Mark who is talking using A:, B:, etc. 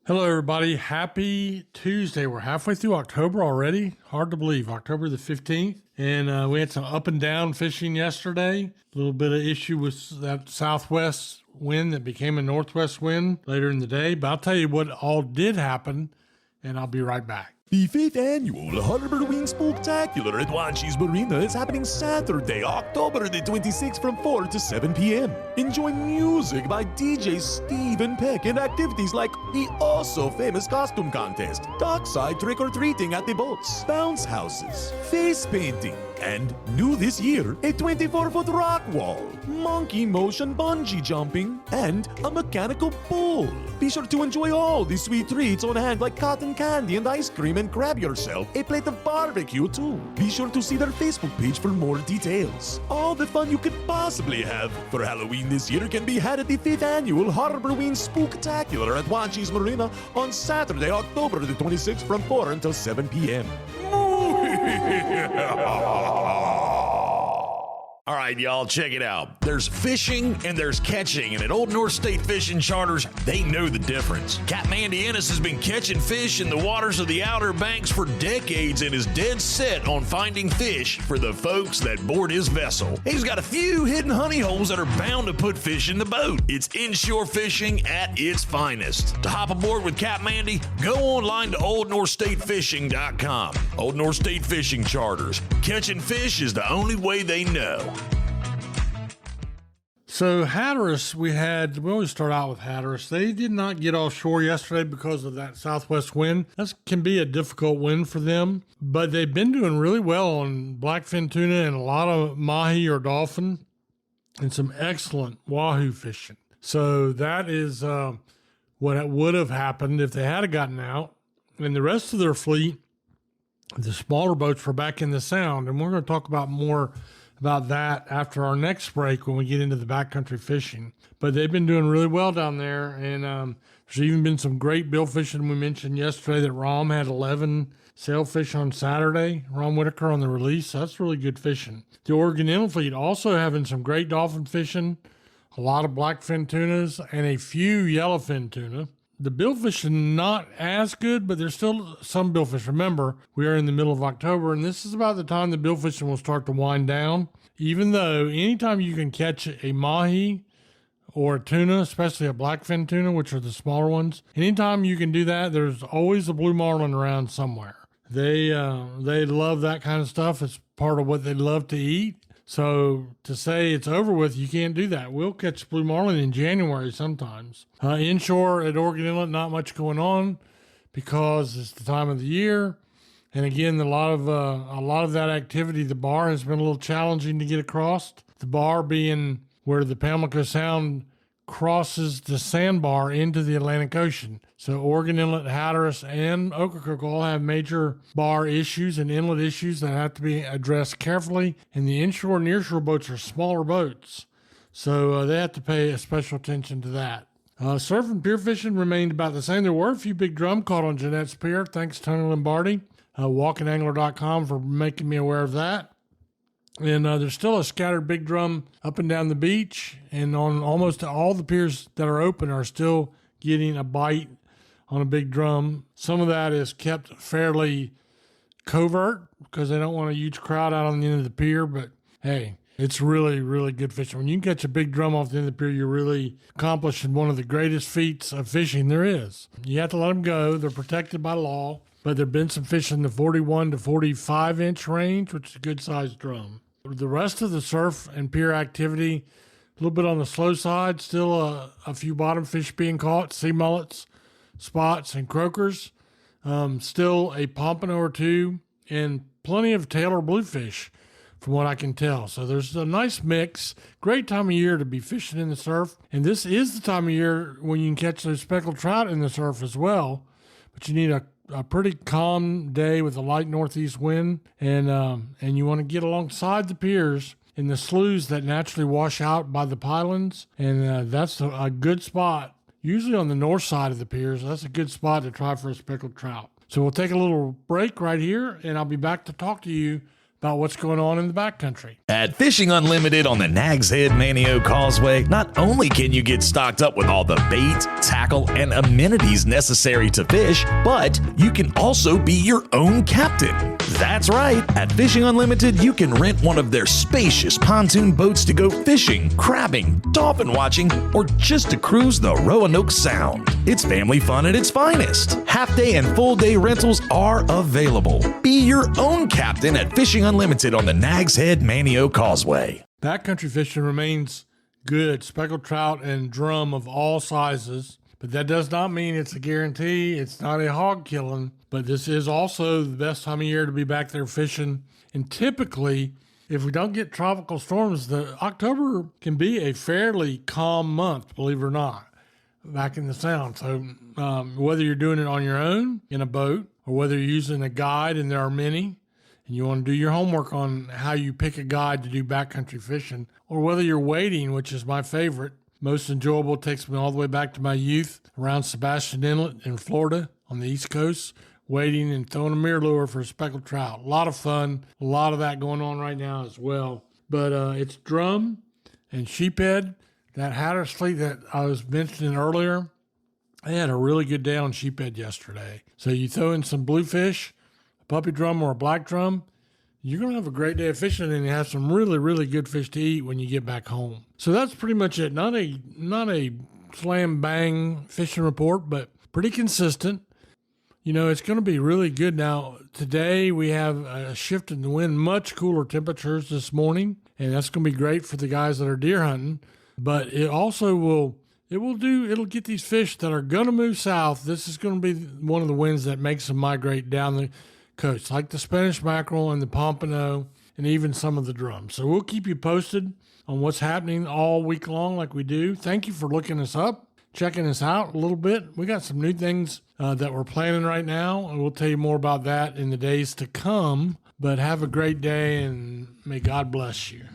A: Hello, everybody. Happy Tuesday. We're halfway through October already. Hard to believe. October the 15th. And we had some up and down fishing yesterday. A little bit of issue with that southwest wind that became a northwest wind later in the day. But I'll tell you what all did happen, and I'll be right back.
B: The 5th annual HARWING Spooktacular at Wanchie's Marina is happening Saturday, October the 26th from 4 to 7 p.m. Enjoy music by DJ Stephen Peck and activities like the also-famous costume contest, dockside trick-or-treating at the boats, bounce houses, face painting, and new this year, a 24-foot rock wall, monkey motion bungee jumping, and a mechanical bull. Be sure to enjoy all the sweet treats on hand like cotton candy and ice cream, and grab yourself a plate of barbecue too. Be sure to see their Facebook page for more details. All the fun you could possibly have for Halloween this year can be had at the 5th annual HARWING Spooktacular at Wanchie's Marina on Saturday, October the 26th from 4 until 7 p.m.
C: All right, y'all, check it out. There's fishing and there's catching, and at Old North State Fishing Charters, they know the difference. Captain Andy Ennis has been catching fish in the waters of the Outer Banks for decades and is dead set on finding fish for the folks that board his vessel. He's got a few hidden honey holes that are bound to put fish in the boat. It's inshore fishing at its finest. To hop aboard with Captain Andy, go online to oldnorthstatefishing.com. Old North State Fishing Charters. Catching fish is the only way they know.
A: So Hatteras, we always start out with Hatteras. They did not get offshore yesterday because of that southwest wind. That can be a difficult wind for them, but they've been doing really well on blackfin tuna and a lot of mahi or dolphin and some excellent wahoo fishing. So that is what would have happened if they had gotten out. And the rest of their fleet, the smaller boats, were back in the sound. And we're going to talk about more about that after our next break when we get into the backcountry fishing. But they've been doing really well down there, and there's even been some great bill fishing. We mentioned yesterday that Rom had 11 sailfish on Saturday, Rom Whitaker on the release, so that's really good fishing. The Oregon Inland Fleet also having some great dolphin fishing, a lot of blackfin tunas, and a few yellowfin tuna. The billfish is not as good, but there's still some billfish. Remember, we are in the middle of October, and this is about the time the billfishing will start to wind down. Even though anytime you can catch a mahi or a tuna, especially a blackfin tuna, which are the smaller ones, anytime you can do that, there's always a blue marlin around somewhere. They love that kind of stuff. It's part of what they love to eat. So to say it's over with, you can't do that. We'll catch blue marlin in January sometimes. Inshore at Oregon Inlet, not much going on because it's the time of the year. And again, a lot of that activity, the bar has been a little challenging to get across. The bar being where the Pamlico Sound crosses the sandbar into the Atlantic Ocean. So Oregon Inlet, Hatteras, and Ocracoke all have major bar issues and inlet issues that have to be addressed carefully. And the inshore and nearshore boats are smaller boats, so they have to pay special attention to that. Surf and pier fishing remained about the same. There were a few big drum caught on Jeanette's Pier. Thanks, Tony Lombardi, walkingangler.com, for making me aware of that. And there's still a scattered big drum up and down the beach, and on almost all the piers that are open are still getting a bite on a big drum. Some of that is kept fairly covert because they don't want a huge crowd out on the end of the pier, but hey, it's really, really good fishing. When you can catch a big drum off the end of the pier, you're really accomplishing one of the greatest feats of fishing there is. You have to let them go. They're protected by law, but there have been some fish in the 41 to 45 inch range, which is a good sized drum. The rest of the surf and pier activity, a little bit on the slow side, still a few bottom fish being caught, sea mullets, spots, and croakers. Still a pompano or two, and plenty of tail or bluefish from what I can tell. So there's a nice mix. Great time of year to be fishing in the surf. And this is the time of year when you can catch those speckled trout in the surf as well. But you need a pretty calm day with a light northeast wind, and you want to get alongside the piers in the sloughs that naturally wash out by the pylons, and that's a good spot, usually on the north side of the piers. That's a good spot to try for a speckled trout. So we'll take a little break right here, and I'll be back to talk to you about what's going on in the backcountry.
C: At Fishing Unlimited on the Nags Head Manio Causeway, not only can you get stocked up with all the bait, tackle, and amenities necessary to fish, but you can also be your own captain. That's right. At Fishing Unlimited, you can rent one of their spacious pontoon boats to go fishing, crabbing, dolphin watching, or just to cruise the Roanoke Sound. It's family fun at its finest. Half-day and full-day rentals are available. Be your own captain at Fishing Unlimited on the Nags Head Manio Causeway.
A: Backcountry fishing remains good. Speckled trout and drum of all sizes. But that does not mean it's a guarantee. It's not a hog killing. But this is also the best time of year to be back there fishing. And typically, if we don't get tropical storms, the October can be a fairly calm month, believe it or not, back in the Sound. So whether you're doing it on your own in a boat or whether you're using a guide, and there are many, and you want to do your homework on how you pick a guide to do backcountry fishing, or whether you're wading, which is my favorite, most enjoyable, takes me all the way back to my youth around Sebastian Inlet in Florida on the East Coast, wading and throwing a mirror lure for speckled trout. A lot of fun, a lot of that going on right now as well. But it's drum and sheephead. That Hatteras fleet that I was mentioning earlier, they had a really good day on sheephead yesterday. So you throw in some bluefish, a puppy drum or a black drum, you're going to have a great day of fishing, and you have some really, really good fish to eat when you get back home. So that's pretty much it. Not a slam bang fishing report, but pretty consistent. You know, it's going to be really good. Now, today we have a shift in the wind, much cooler temperatures this morning, and that's going to be great for the guys that are deer hunting. But it also it'll get these fish that are going to move south. This is going to be one of the winds that makes them migrate down the coast, like the Spanish mackerel and the pompano and even some of the drums. So we'll keep you posted on what's happening all week long like we do. Thank you for looking us up, checking us out a little bit. We got some new things that we're planning right now, and we'll tell you more about that in the days to come. But have a great day, and may God bless you.